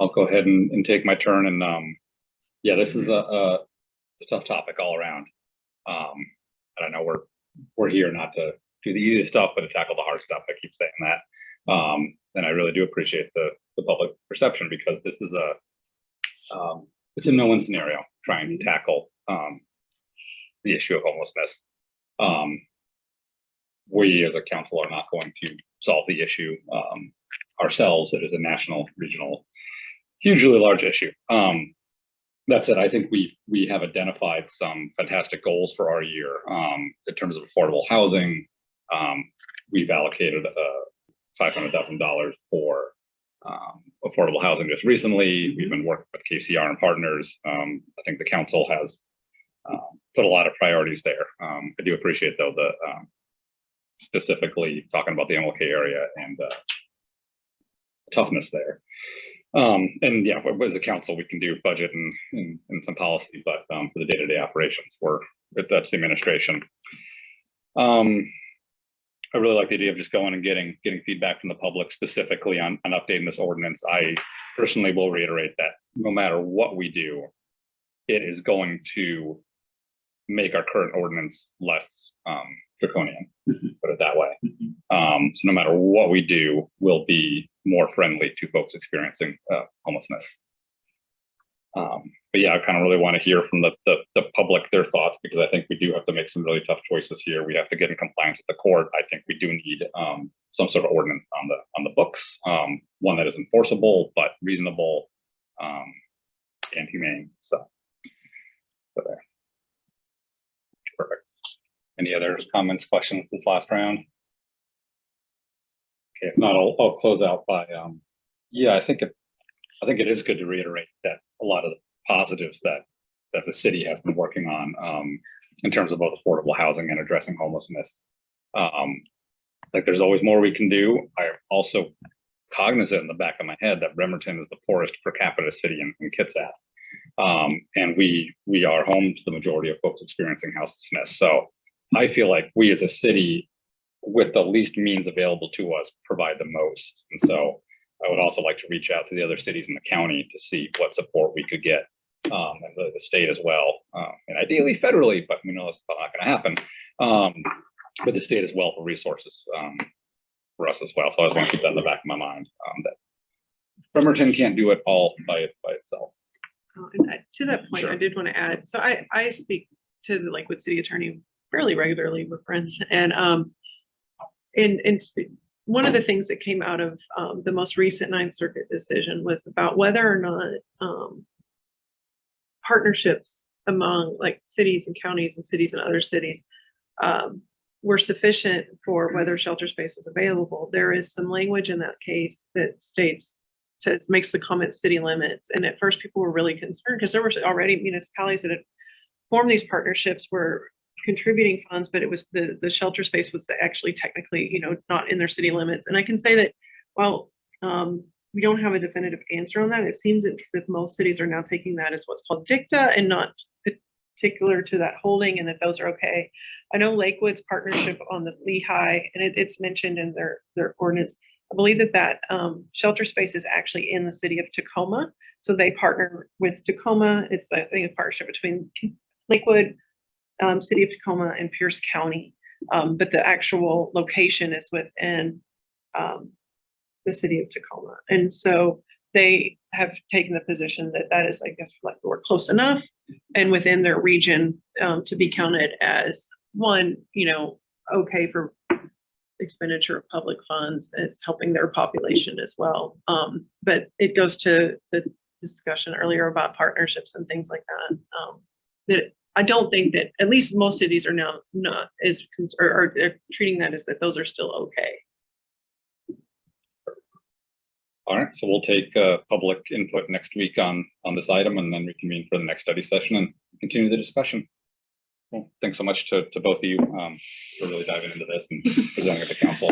I'll go ahead and take my turn. And yeah, this is a tough topic all around. I don't know, we're here not to do the easy stuff, but to tackle the hard stuff. I keep saying that. And I really do appreciate the public perception, because this is it's a no-win scenario trying to tackle the issue of homelessness. We as a council are not going to solve the issue ourselves. It is a national, regional, hugely large issue. That said, I think we have identified some fantastic goals for our year in terms of affordable housing. We've allocated $500,000 for affordable housing just recently. We've been working with KCR and partners. I think the council has put a lot of priorities there. I do appreciate, though, the specifically talking about the MLK area and toughness there. And yeah, as a council, we can do budget and some policy, but for the day-to-day operations, that's the administration. I really like the idea of just going and getting feedback from the public, specifically on updating this ordinance. I personally will reiterate that no matter what we do, it is going to make our current ordinance less draconian, put it that way. So no matter what we do, we'll be more friendly to folks experiencing homelessness. But yeah, I kind of really want to hear from the public, their thoughts, because I think we do have to make some really tough choices here. We have to get in compliance with the court. I think we do need some sort of ordinance on the books, one that is enforceable but reasonable and humane. So there. Perfect. Any other comments, questions this last round? Okay, if not, I'll close out by yeah, I think it is good to reiterate that a lot of the positives that the city has been working on in terms of both affordable housing and addressing homelessness. Like, there's always more we can do. I'm also cognizant in the back of my head that Bremerton is the poorest per capita city in Kitsap. And we are home to the majority of folks experiencing houselessness. So I feel like we as a city, with the least means available to us, provide the most. And so I would also like to reach out to the other cities in the county to see what support we could get, and the state as well, and ideally federally, but we know that's not going to happen. But the state as well for resources for us as well. So I just want to keep that in the back of my mind, that Bremerton can't do it all by itself. And to that point, Sure. I did want to add. So I speak to the Lakewood City Attorney fairly regularly. We're friends, and one of the things that came out of the most recent Ninth Circuit decision was about whether or not partnerships among like cities and counties and cities and other cities were sufficient for whether shelter space was available. There is some language in that case that states, makes the comment city limits. And at first people were really concerned because there were already municipalities that had formed these partnerships, were contributing funds, but it was the shelter space was actually technically, not in their city limits. And I can say that while we don't have a definitive answer on that, it seems as if most cities are now taking that as what's called dicta and not particular to that holding, and that those are okay. I know Lakewood's partnership on the Lehigh, and it's mentioned in their ordinance. I believe that shelter space is actually in the city of Tacoma. So they partner with Tacoma. It's I think a partnership between Lakewood, city of Tacoma, and Pierce County. But the actual location is within the city of Tacoma. And so they have taken the position that that is, I guess, like we're close enough and within their region to be counted as one, okay for expenditure of public funds. It's helping their population as well. But it goes to the discussion earlier about partnerships and things like that. That I don't think that, at least most cities are now not as or they're treating that as that those are still okay. All right, so we'll take public input next week on this item, and then reconvene for the next study session and continue the discussion. Well, thanks so much to both of you for really diving into this and presenting it to council.